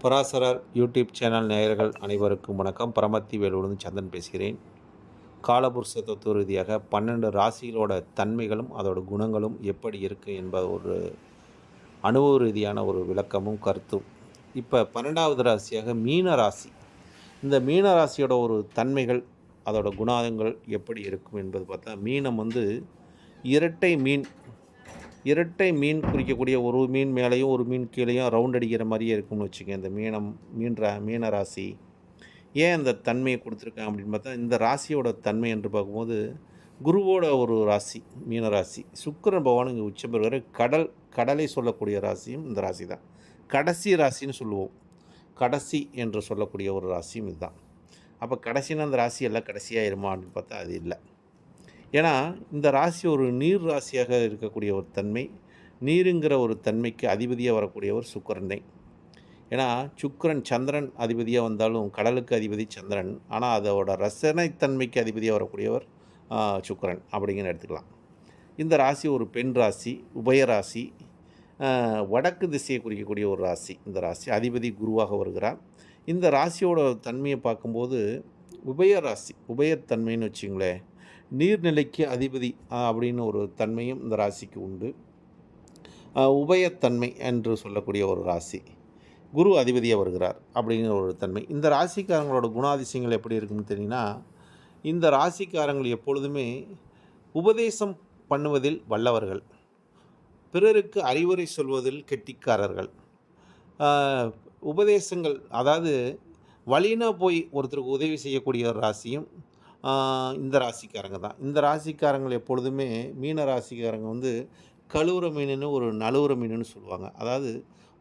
பராசரர் YouTube channel நேயர்கள் அனைவருக்கும் வணக்கம். பரமத்தி வேலூர்ந்து சந்தன் பேசுகிறேன். காலபுருஷ தத்துவ ரீதியாக 12 ராசிகளோட தன்மைகளும் அதோட குணங்களும் எப்படி இருக்குது என்பது ஒரு அனுபவ ரீதியான ஒரு விளக்கமும் கருத்தும். இப்போ 12வது ராசியாக மீன ராசி. இந்த மீன ராசியோட ஒரு தன்மைகள் அதோட குணாதங்கள் எப்படி இருக்கும் என்பது பார்த்தா, மீனம் வந்து இரட்டை மீன். இரட்டை மீன் குறிக்கக்கூடிய ஒரு மீன் மேலேயும் ஒரு மீன் கீழேயும் ரவுண்ட் அடிக்கிற மாதிரியே இருக்கும்னு வச்சுக்கோங்க. இந்த மீன ராசி ஏன் அந்த தன்மையை கொடுத்துருக்கேன் அப்படின்னு பார்த்தா, இந்த ராசியோட தன்மை என்று பார்க்கும்போது குருவோட ஒரு ராசி மீன ராசி. சுக்கிரன் பகவான் இங்கே உச்சம் பெறுகிற கடலை சொல்லக்கூடிய ராசியும் இந்த ராசி தான். கடைசி ராசின்னு சொல்லுவோம். கடைசி என்று சொல்லக்கூடிய ஒரு ராசியும் இதுதான். அப்போ கடைசினா அந்த ராசி எல்லாம் கடைசியாயிருமா அப்படின்னு பார்த்தா அது இல்லை. ஏன்னா இந்த ராசி ஒரு நீர் ராசியாக இருக்கக்கூடிய ஒரு தன்மை. நீருங்கிற ஒரு தன்மைக்கு அதிபதியாக வரக்கூடியவர் சுக்கிரனை. ஏன்னா சுக்கிரன் சந்திரன் அதிபதியாக வந்தாலும் கடலுக்கு அதிபதி சந்திரன். ஆனால் அதோட ரசனைத்தன்மைக்கு அதிபதியாக வரக்கூடியவர் சுக்கிரன் அப்படிங்கிற எடுத்துக்கலாம். இந்த ராசி ஒரு பெண் ராசி, உபயராசி, வடக்கு திசையை குறிக்கக்கூடிய ஒரு ராசி. இந்த ராசி அதிபதி குருவாக வருகிறார். இந்த ராசியோட தன்மையை பார்க்கும்போது உபயராசி, உபயத்தன்மைன்னு வச்சுங்களேன், நீர்நிலைக்கு அதிபதி அப்படின்னு ஒரு தன்மையும் இந்த ராசிக்கு உண்டு. உபயத்தன்மை என்று சொல்லக்கூடிய ஒரு ராசி. குரு அதிபதியாக வருகிறார் அப்படிங்கிற ஒரு தன்மை. இந்த ராசிக்காரங்களோட குணாதிசயங்கள் எப்படி இருக்குன்னு தெரியுன்னா, இந்த ராசிக்காரங்கள் எப்பொழுதுமே உபதேசம் பண்ணுவதில் வல்லவர்கள், பிறருக்கு அறிவுரை சொல்வதில் கெட்டிக்காரர்கள். உபதேசங்கள் அதாவது வழினா போய் ஒருத்தருக்கு உதவி செய்யக்கூடிய ஒரு ராசியும் இந்த ராசிக்காரங்க தான். இந்த ராசிக்காரங்கள் எப்பொழுதுமே மீன ராசிக்காரங்க வந்து கழுவுற மீனுன்னு ஒரு நழுவுற மீனுன்னு சொல்லுவாங்க. அதாவது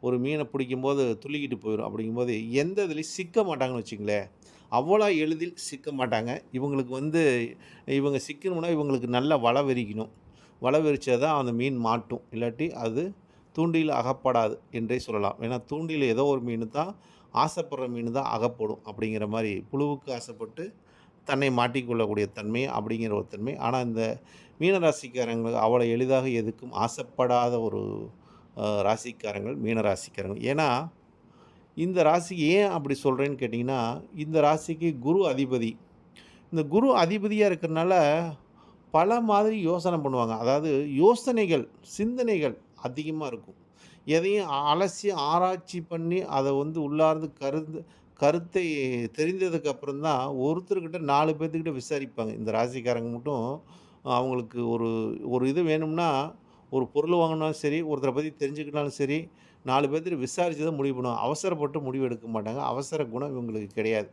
ஒரு மீனை பிடிக்கும்போது துள்ளிக்கிட்டு போயிடும். அப்படிங்கும்போது எந்த இதுலேயும் சிக்க மாட்டாங்கன்னு வச்சுங்களேன். அவ்வளோ எளிதில் சிக்க மாட்டாங்க. இவங்களுக்கு வந்து இவங்க சிக்கணும்னா இவங்களுக்கு நல்லா வலை விரிக்கணும். வலை விரிச்சா தான் அந்த மீன் மாட்டும். இல்லாட்டி அது தூண்டில் அகப்படாது என்றே சொல்லலாம். ஏன்னா தூண்டில் ஏதோ ஒரு மீன் தான், ஆசைப்படுற மீன் தான் அகப்படும். அப்படிங்கிற மாதிரி புழுவுக்கு ஆசைப்பட்டு தன்னை மாட்டிக்கொள்ளக்கூடிய தன்மை அப்படிங்கிற ஒரு தன்மை. ஆனால் இந்த மீனராசிக்காரங்களுக்கு அவ்வளோ எளிதாக எதுக்கும் ஆசைப்படாத ஒரு ராசிக்காரங்கள் மீனராசிக்காரங்கள். ஏன்னா இந்த ராசிக்கு ஏன் அப்படி சொல்கிறேன்னு கேட்டிங்கன்னா, இந்த ராசிக்கு குரு அதிபதி. இந்த குரு அதிபதியாக இருக்கிறனால பல மாதிரி யோசனை பண்ணுவாங்க. அதாவது யோசனைகள், சிந்தனைகள் அதிகமாக இருக்கும். எதையும் அலசி ஆராய்ச்சி பண்ணி அதை வந்து உள்ளார்ந்து கருத்தை தெரிந்ததுக்கு அப்புறம் தான் ஒருத்தர்கிட்ட 4 பேர்த்துக்கிட்ட விசாரிப்பாங்க. இந்த ராசிக்காரங்க மட்டும் அவங்களுக்கு ஒரு ஒரு இது வேணும்னா, ஒரு பொருள் வாங்கினாலும் சரி, ஒருத்தரை பற்றி தெரிஞ்சுக்கிட்டாலும் சரி, 4 பேர்த்துட்ட விசாரித்து தான் முடிவு பண்ணுவாங்க. அவசரப்பட்டு முடிவு எடுக்க மாட்டாங்க. அவசர குணம் இவங்களுக்கு கிடையாது.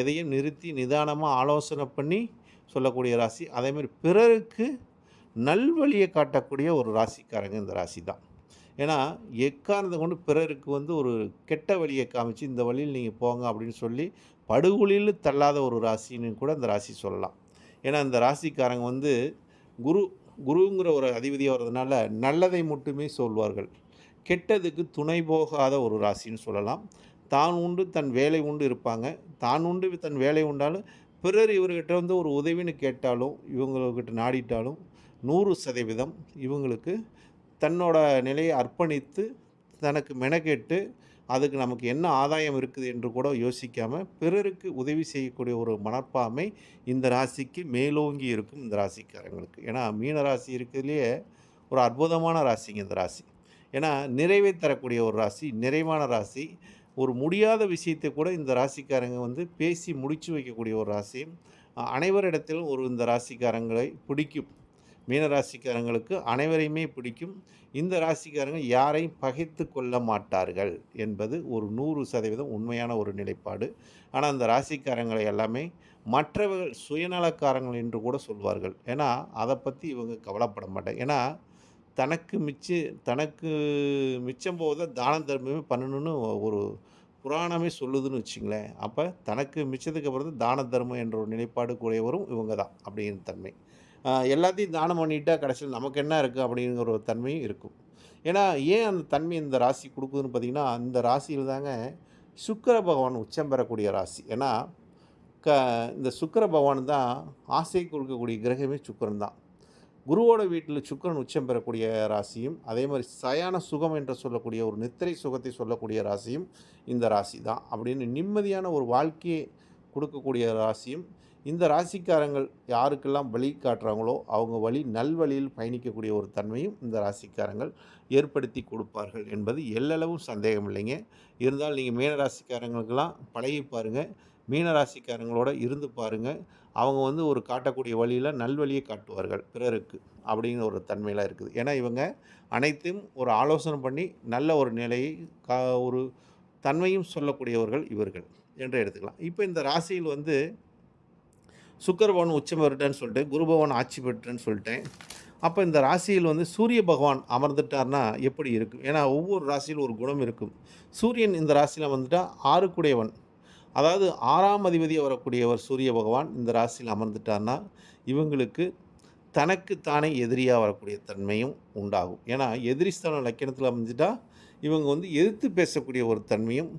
எதையும் நிறுத்தி நிதானமாக ஆலோசனை பண்ணி சொல்லக்கூடிய ராசி. அதேமாதிரி பிறருக்கு நல்வழியை காட்டக்கூடிய ஒரு ராசிக்காரங்க இந்த ராசி தான். ஏன்னா எக்காரணத்தை கொண்டு பிறருக்கு வந்து ஒரு கெட்ட வழியை காமிச்சு இந்த வழியில் நீங்கள் போங்க அப்படின்னு சொல்லி படுகொலியில் தள்ளாத ஒரு ராசின்னு கூட இந்த ராசி சொல்லலாம். ஏன்னா இந்த ராசிக்காரங்க வந்து குருங்கிற ஒரு அதிபதியாக வர்றதுனால நல்லதை மட்டுமே சொல்வார்கள். கெட்டதுக்கு துணை போகாத ஒரு ராசின்னு சொல்லலாம். தான் உண்டு தன் வேலை உண்டு இருப்பாங்க. தான் உண்டு தன் வேலை உண்டாலும் பிறர் இவர்கிட்ட வந்து ஒரு உதவின்னு கேட்டாலும் இவங்கக்கிட்ட நாடிட்டாலும் 100% இவங்களுக்கு தன்னோட நிலையை அர்ப்பணித்து தனக்கு மெனக்கெட்டு அதுக்கு நமக்கு என்ன ஆதாயம் இருக்குது என்று கூட யோசிக்காமல் பிறருக்கு உதவி செய்யக்கூடிய ஒரு மனப்பான்மை இந்த ராசிக்கு மேலோங்கி இருக்கும் இந்த ராசிக்காரங்களுக்கு. ஏன்னா மீன ராசி இருக்கிறதுலையே ஒரு அற்புதமான ராசிங்க இந்த ராசி. ஏன்னா நிறைவை தரக்கூடிய ஒரு ராசி, நிறைவான ராசி. ஒரு முடியாத விஷயத்தை கூட இந்த ராசிக்காரங்க வந்து பேசி முடித்து வைக்கக்கூடிய ஒரு ராசி. அனைவரிடத்திலும் இந்த ராசிக்காரங்களை பிடிக்கும். மீன ராசிக்காரங்களுக்கு அனைவரையுமே பிடிக்கும். இந்த ராசிக்காரங்க யாரையும் பகைத்து கொள்ள மாட்டார்கள் என்பது ஒரு 100% உண்மையான ஒரு நிலைப்பாடு. ஆனால் அந்த ராசிக்காரங்களை எல்லாமே மற்றவர்கள் சுயநலக்காரங்கள் என்று கூட சொல்வார்கள். ஏன்னா அதை பற்றி இவங்க கவலைப்பட மாட்டாங்க. ஏன்னா தனக்கு மிச்சம் போவதை தான தர்மமே பண்ணணும்னு ஒரு புராணமே சொல்லுதுன்னு வச்சுங்களேன். அப்போ தனக்கு மிச்சத்துக்கு அப்புறம் தான தர்மம் என்ற ஒரு நிலைப்பாடு கூடியவரும் இவங்க தான் அப்படிங்கிற தன்மை. எல்லாத்தையும் தானம் பண்ணிட்டா கடைசியில் நமக்கு என்ன இருக்குது அப்படிங்கிற ஒரு தன்மையும் இருக்கும். ஏன்னா ஏன் அந்த தன்மை இந்த ராசி கொடுக்குதுன்னு பார்த்திங்கன்னா, அந்த ராசியில் தாங்க சுக்கிர பகவான் உச்சம் பெறக்கூடிய ராசி. ஏன்னா இந்த சுக்கிர பகவான் தான் ஆசை கொடுக்கக்கூடிய கிரகமே சுக்கிரன் தான். குருவோட வீட்டில் சுக்கிரன் உச்சம் பெறக்கூடிய ராசியும், அதே மாதிரி சயான சுகம் என்று சொல்லக்கூடிய ஒரு நித்திரை சுகத்தை சொல்லக்கூடிய ராசியும் இந்த ராசி தான். அப்படின்னு நிம்மதியான ஒரு வாழ்க்கையை கொடுக்கக்கூடிய ராசியும், இந்த ராசிக்காரங்கள் யாருக்கெல்லாம் வழி காட்டுறாங்களோ அவங்க வழி நல்வழியில் பயணிக்கக்கூடிய ஒரு தன்மையும் இந்த ராசிக்காரங்கள் ஏற்படுத்தி கொடுப்பார்கள் என்பது எல்லளவும் சந்தேகம் இல்லைங்க. இருந்தாலும் நீங்கள் மீன ராசிக்காரங்களுக்கெல்லாம் பழகி பாருங்கள், மீன ராசிக்காரங்களோட இருந்து பாருங்கள். அவங்க வந்து ஒரு காட்டக்கூடிய வழியில் நல்வழியை காட்டுவார்கள் பிறருக்கு அப்படிங்கிற ஒரு தன்மையெல்லாம் இருக்குது. ஏன்னா இவங்க அனைத்தையும் ஒரு ஆலோசனை பண்ணி நல்ல ஒரு நிலையை ஒரு தன்மையும் சொல்லக்கூடியவர்கள் இவர்கள் என்று எடுத்துக்கலாம். இப்போ இந்த ராசியில் வந்து சுக்கிர பகவான் உச்சம் பெற்றுட்டேன்னு சொல்லிட்டு, குரு பகவான் ஆட்சி பெற்றுன்னு சொல்லிட்டேன். அப்போ இந்த ராசியில் வந்து சூரிய பகவான் அமர்ந்துட்டார்னா எப்படி இருக்கும்? ஏன்னா ஒவ்வொரு ராசியில் ஒரு குணம் இருக்கும். சூரியன் இந்த ராசியில் வந்துட்டால் 6 அதாவது 6ஆம் அதிபதியாக வரக்கூடியவர் சூரிய பகவான் இந்த ராசியில் அமர்ந்துட்டார்னா இவங்களுக்கு தனக்கு தானே எதிரியாக வரக்கூடிய தன்மையும் உண்டாகும். ஏன்னா எதிரிஸ்தான லக்கணத்தில் அமைஞ்சிட்டா இவங்க வந்து எதிர்த்து பேசக்கூடிய ஒரு தன்மையும்,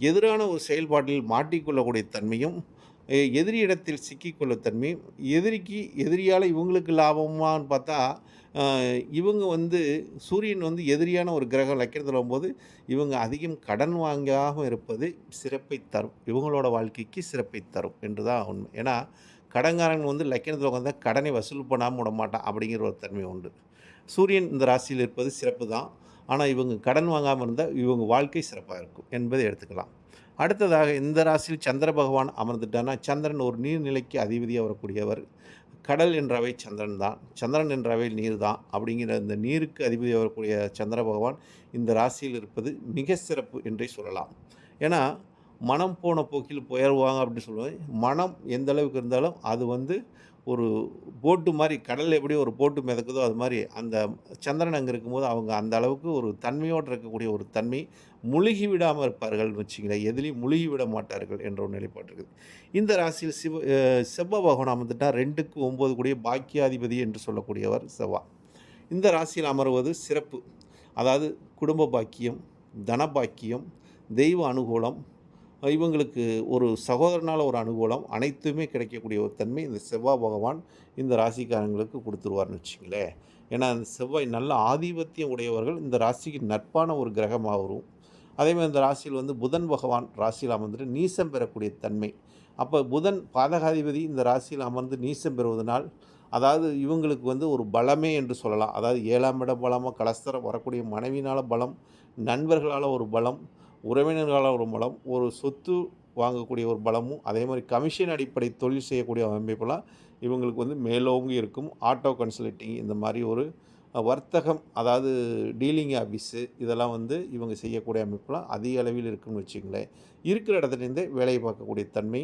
எதிரான ஒரு செயல்பாட்டில் மாட்டிக்கொள்ளக்கூடிய தன்மையும், எதிரியிடத்தில் சிக்கிக்கொள்ள தன்மையும், எதிரியால் இவங்களுக்கு லாபமான்னு பார்த்தா இவங்க வந்து சூரியன் வந்து எதிரியான ஒரு கிரகம் லக்கணத்தில் வரும்போது இவங்க அதிகம் கடன் வாங்காமல் இருப்பது சிறப்பை தரும், இவங்களோட வாழ்க்கைக்கு சிறப்பை தரும் என்று தான் உண்மை. ஏன்னா கடன்காரன் வந்து லக்கணத்தில் உட்காந்தா கடனை வசூல் பண்ணாமல் விட மாட்டான் அப்படிங்கிற ஒரு தன்மை உண்டு. சூரியன் இந்த ராசியில் இருப்பது சிறப்பு தான். ஆனால் இவங்க கடன் வாங்காமல் இருந்தால் இவங்க வாழ்க்கை சிறப்பாக இருக்கும் என்பதை எடுத்துக்கலாம். அடுத்ததாக இந்த ராசியில் சந்திர பகவான் அமர்ந்துட்டான்னா, சந்திரன் ஒரு நீர்நிலைக்கு அதிபதியாக வரக்கூடியவர். கடல் என்றவை சந்திரன் தான், சந்திரன் என்றவை நீர் தான். அப்படிங்கிற இந்த நீருக்கு அதிபதியாக வரக்கூடிய சந்திர பகவான் இந்த ராசியில் இருப்பது மிக சிறப்பு என்றே சொல்லலாம். ஏன்னா மனம் போன போக்கில் போயிடுவாங்க அப்படின்னு சொல்லுவேன். மனம் எந்த அளவுக்கு இருந்தாலும் அது வந்து ஒரு போட்டு மாதிரி, கடலில் எப்படி ஒரு போட்டு மிதக்குதோ அது மாதிரி அந்த சந்திரன் அங்கே இருக்கும்போது அவங்க அந்த அளவுக்கு ஒரு தன்மையோடு இருக்கக்கூடிய ஒரு தன்மை, முழுகி விடாமல் இருப்பார்கள் வச்சுங்களேன், எதுலேயும் முழுகி விட மாட்டார்கள் என்ற ஒரு நிலைப்பாடு இருக்குது. இந்த ராசியில் செவ்வாய் பகவான் அமர்ந்துட்டா 2க்கு 9 கூடிய பாக்கியாதிபதி என்று சொல்லக்கூடியவர் செவ்வாய். இந்த ராசியில் அமர்வது சிறப்பு. அதாவது குடும்ப பாக்கியம், தன பாக்கியம், தெய்வ அனுகூலம், இவங்களுக்கு ஒரு சகோதரனால் ஒரு அனுகூலம், அனைத்துமே கிடைக்கக்கூடிய ஒரு தன்மை இந்த செவ்வாய் பகவான் இந்த ராசிக்காரங்களுக்கு கொடுத்துருவார்னு வச்சுங்களேன். ஏன்னா அந்த செவ்வாய் நல்ல ஆதிபத்தியம் உடையவர்கள், இந்த ராசிக்கு நட்பான ஒரு கிரகமாக வரும். அதேமாதிரி இந்த ராசியில் வந்து புதன் பகவான் ராசியில் அமர்ந்துட்டு நீசம் பெறக்கூடிய தன்மை. அப்போ புதன் பாதகாதிபதி இந்த ராசியில் அமர்ந்து நீசம் பெறுவதனால் அதாவது இவங்களுக்கு வந்து ஒரு பலமே என்று சொல்லலாம். அதாவது 7ஆம் இட பலமாக கலஸ்தரம் வரக்கூடிய மனைவினால் பலம், நண்பர்களால் ஒரு பலம், உறவினர்களால் ஒரு பலம், ஒரு சொத்து வாங்கக்கூடிய ஒரு பலமும், அதே மாதிரி கமிஷன் அடிப்படை தொழில் செய்யக்கூடிய அமைப்பெல்லாம் இவங்களுக்கு வந்து மேலோங்கி இருக்கும். ஆட்டோ கன்சல்ட்டிங் இந்த மாதிரி ஒரு வர்த்தகம், அதாவது டீலிங் ஆஃபீஸு, இதெல்லாம் வந்து இவங்க செய்யக்கூடிய அமைப்பெல்லாம் அதிக அளவில் இருக்குன்னு வச்சுங்களேன். இருக்கிற இடத்துலேருந்தே வேலையை பார்க்கக்கூடிய தன்மை,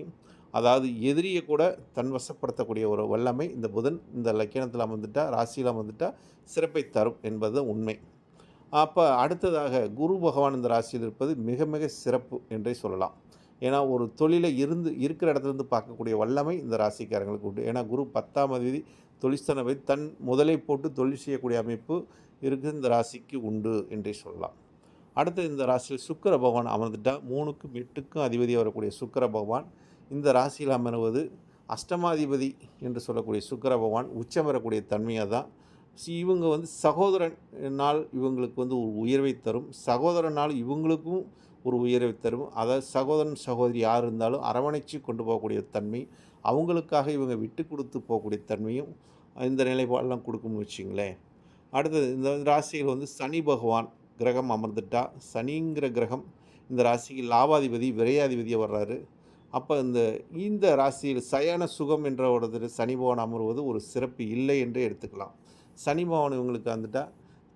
அதாவது எதிரியை கூட தன்வசப்படுத்தக்கூடிய ஒரு வல்லமை இந்த புதன் இந்த லக்கணத்தில் அமர்ந்துட்டால், ராசியில் அமர்ந்துட்டால் சிறப்பை தரும் என்பது உண்மை. அப்போ அடுத்ததாக குரு பகவான் இந்த ராசியில் இருப்பது மிக மிக சிறப்பு என்றே சொல்லலாம். ஏன்னா ஒரு தொழிலை இருக்கிற இடத்துலேருந்து பார்க்கக்கூடிய வல்லமை இந்த ராசிக்காரங்களுக்கு உண்டு. ஏன்னா குரு 10ஆம் அதிபதி தொழிற்சனவை தன் முதலை போட்டு தொழில் செய்யக்கூடிய அமைப்பு இருக்குது இந்த ராசிக்கு உண்டு என்றே சொல்லலாம். அடுத்து இந்த ராசியில் சுக்கிர பகவான் அமர்ந்துட்டால் 3க்கும் 8க்கும் அதிபதியாக வரக்கூடிய சுக்கிர பகவான் இந்த ராசியில் அமர்வது அஷ்டமாதிபதி என்று சொல்லக்கூடிய சுக்கிர பகவான் உச்சம் வரக்கூடிய தன்மையாக தான். இவங்க வந்து சகோதரனால் இவங்களுக்கு வந்து ஒரு உயர்வை தரும், சகோதரனால் இவங்களுக்கும் ஒரு உயர்வை தரும். அதாவது சகோதரன் சகோதரி யார் இருந்தாலும் அரவணைச்சு கொண்டு போகக்கூடிய தன்மை, அவங்களுக்காக இவங்க விட்டு கொடுத்து போகக்கூடிய தன்மையும் இந்த நிலைப்பாடெல்லாம் கொடுக்கும்னு வச்சுங்களேன். அடுத்தது இந்த ராசியில் வந்து சனி பகவான் கிரகம் அமர்ந்துட்டா, சனிங்கிற கிரகம் இந்த ராசிக்கு லாபாதிபதி விரையாதிபதியாக வர்றாரு. அப்போ இந்த ராசியில் சயன சுகம் என்ற ஒரு சனி பகவான் அமர்வது ஒரு சிறப்பு இல்லை என்று எடுத்துக்கலாம். சனி பகவான் இவங்களுக்கு வந்துட்டால்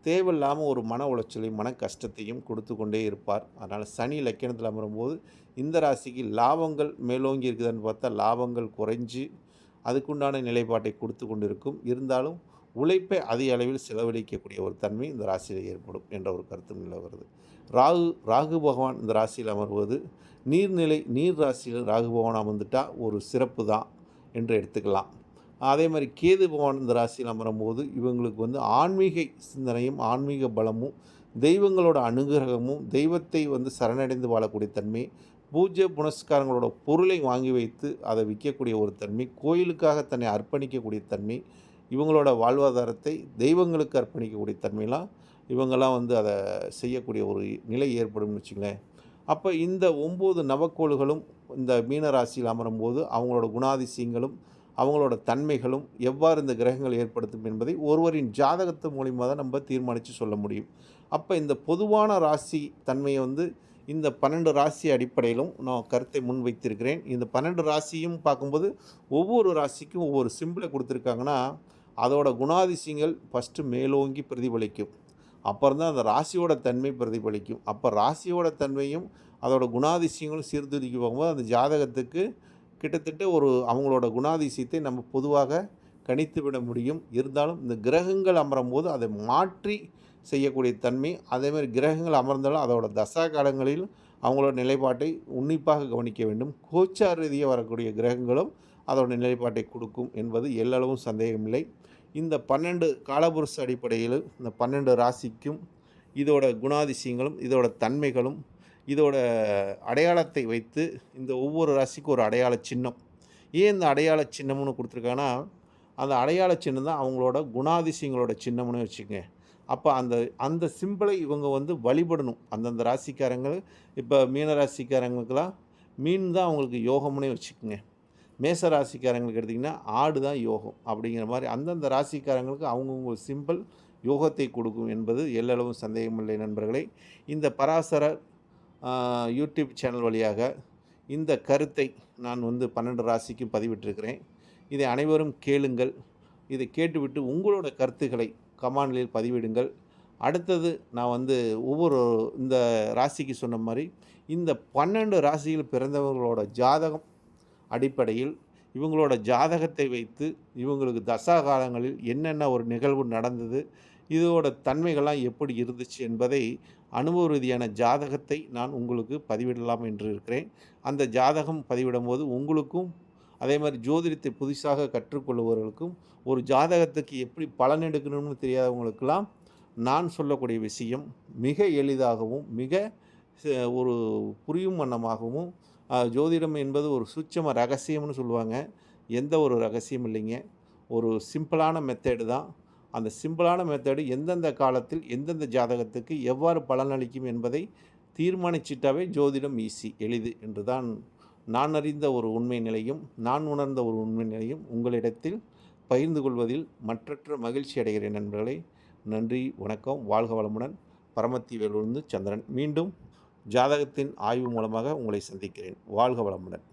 தேவையில்லாமல் ஒரு மன உளைச்சலையும் மன கஷ்டத்தையும் கொடுத்து கொண்டே இருப்பார். அதனால் சனி லக்கணத்தில் அமரும்போது இந்த ராசிக்கு லாபங்கள் மேலோங்கி இருக்குதுன்னு பார்த்தா லாபங்கள் குறைஞ்சி அதுக்குண்டான நிலைப்பாட்டை கொடுத்து கொண்டு இருக்கும். இருந்தாலும் உழைப்பை அதிக அளவில் செலவழிக்கக்கூடிய ஒரு தன்மை இந்த ராசியில் ஏற்படும் என்ற ஒரு கருத்து நிலவுகிறது. ராகு பகவான் இந்த ராசியில் அமர்வது நீர் ராசியில் ராகு பகவான் அமர்ந்துட்டால் ஒரு சிறப்பு தான் என்று எடுத்துக்கலாம். அதே மாதிரி கேது பகவான் இந்த ராசியில் அமரும்போது இவங்களுக்கு வந்து ஆன்மீக சிந்தனையும் ஆன்மீக பலமும் தெய்வங்களோட அனுகிரகமும் தெய்வத்தை வந்து சரணடைந்து வாழக்கூடிய தன்மை, பூஜை புனஸ்காரங்களோட பொருளை வாங்கி வைத்து அதை விற்கக்கூடிய ஒரு தன்மை, கோயிலுக்காக தன்னை அர்ப்பணிக்கக்கூடிய தன்மை, இவங்களோட வாழ்வாதாரத்தை தெய்வங்களுக்கு அர்ப்பணிக்கக்கூடிய தன்மைலாம் இவங்கெல்லாம் வந்து அதை செய்யக்கூடிய ஒரு நிலை ஏற்படும்னு வச்சுங்களேன். அப்போ இந்த 9 நவக்கோள்களும் இந்த மீன ராசியில் அமரும்போது அவங்களோட குணாதிசயங்களும் அவங்களோட தன்மைகளும் எவ்வாறு இந்த கிரகங்கள் ஏற்படுத்தும் என்பதை ஒருவரின் ஜாதகத்து மூலிமா தான் நம்ம தீர்மானித்து சொல்ல முடியும். அப்போ இந்த பொதுவான ராசி தன்மையை வந்து இந்த 12 ராசி அடிப்படையிலும் நான் கருத்தை முன்வைத்திருக்கிறேன். இந்த 12 ராசியும் பார்க்கும்போது ஒவ்வொரு ராசிக்கும் ஒவ்வொரு சிம்பிளை கொடுத்துருக்காங்கன்னா அதோட குணாதிசயங்கள் ஃபஸ்ட்டு மேலோங்கி பிரதிபலிக்கும். அப்புறம் தான் அந்த ராசியோட தன்மை பிரதிபலிக்கும். அப்போ ராசியோட தன்மையும் அதோட குணாதிசயங்களும் சீர்தூக்கி போகும்போது அந்த ஜாதகத்துக்கு கிட்டத்தட்ட ஒரு அவங்களோட குணாதிசயத்தை நம்ம பொதுவாக கணித்து விட முடியும். இருந்தாலும் இந்த கிரகங்கள் அமரும்போது அதை மாற்றி செய்யக்கூடிய தன்மை, அதேமாதிரி கிரகங்கள் அமர்ந்தாலும் அதோட தசா காலங்களில் அவங்களோட நிலைப்பாட்டை உன்னிப்பாக கவனிக்க வேண்டும். கோச்சார ரீதியாக வரக்கூடிய கிரகங்களும் அதோட நிலைப்பாட்டை கொடுக்கும் என்பது எல்லளவும் சந்தேகமில்லை. இந்த 12 காலபுருஷ அடிப்படையில் இந்த 12 ராசிக்கும் இதோட குணாதிசயங்களும் இதோட தன்மைகளும் இதோட அடையாளத்தை வைத்து இந்த ஒவ்வொரு ராசிக்கும் ஒரு அடையாள சின்னம். ஏன் இந்த அடையாள சின்னம்னு கொடுத்துருக்காங்கன்னா அந்த அடையாள சின்னம் தான் அவங்களோட குணாதிசயங்களோட சின்னம்னு வச்சுக்கோங்க. அப்போ அந்த அந்த சிம்பிளை இவங்க வந்து வழிபடணும். அந்தந்த ராசிக்காரங்கள் இப்போ மீன ராசிக்காரங்களுக்கெல்லாம் மீன் தான் அவங்களுக்கு யோகம்னே வச்சுக்கோங்க. மேச ராசிக்காரங்களுக்கு எடுத்திங்கன்னா ஆடு தான் யோகம். அப்படிங்கிற மாதிரி அந்தந்த ராசிக்காரங்களுக்கு அவங்கவுங்க சிம்பிள் யோகத்தை கொடுக்கும் என்பது எல்லளவும் சந்தேகமில்லை நண்பர்களே. இந்த பராசரர் யூடியூப் சேனல் வழியாக இந்த கருத்தை நான் வந்து 12 ராசிக்கும் பதிவிட்டிருக்கிறேன். இதை அனைவரும் கேளுங்கள். இதை கேட்டுவிட்டு உங்களோட கருத்துக்களை கமெண்டில் பதிவிடுங்கள். அடுத்தது நான் வந்து ஒவ்வொரு இந்த ராசிக்கு சொன்ன மாதிரி இந்த 12 ராசியில் பிறந்தவங்களோட ஜாதகம் அடிப்படையில் இவங்களோட ஜாதகத்தை வைத்து இவங்களுக்கு தசா காலங்களில் என்னென்ன ஒரு நிகழ்வு நடந்தது, இதோட தன்மைகள்லாம் எப்படி இருந்துச்சு என்பதை அனுபவ ரீதியான ஜாதகத்தை நான் உங்களுக்கு பதிவிடலாம் என்று இருக்கிறேன். அந்த ஜாதகம் பதிவிடும் போது உங்களுக்கும் அதே மாதிரி ஜோதிடத்தை புதுசாக கற்றுக்கொள்பவர்களுக்கும் ஒரு ஜாதகத்துக்கு எப்படி பலன் எடுக்கணும்னு தெரியாதவங்களுக்கெல்லாம் நான் சொல்லக்கூடிய விஷயம் மிக எளிதாகவும் மிக ஒரு புரியும் வண்ணமாகவும், ஜோதிடம் என்பது ஒரு சூட்சம ரகசியம்னு சொல்லுவாங்க. எந்த ஒரு ரகசியம் இல்லைங்க. ஒரு சிம்பிளான மெத்தேடு தான். அந்த சிம்பிளான மெத்தேடு எந்தெந்த காலத்தில் எந்தெந்த ஜாதகத்துக்கு எவ்வாறு பலனளிக்கும் என்பதை தீர்மானிச்சிட்டாவே ஜோதிடம் ஈஸி, எளிது என்று தான் நான் அறிந்த ஒரு உண்மை நிலையும் நான் உணர்ந்த ஒரு உண்மை நிலையும் உங்களிடத்தில் பகிர்ந்து கொள்வதில் மற்றற்ற மகிழ்ச்சி அடைகிறேன் நண்பர்களே. நன்றி, வணக்கம், வாழ்க வளமுடன். பரமத்தி வேலூர்ந்து சந்திரன். மீண்டும் ஜாதகத்தின் ஆய்வு மூலமாக உங்களை சந்திக்கிறேன். வாழ்க வளமுடன்.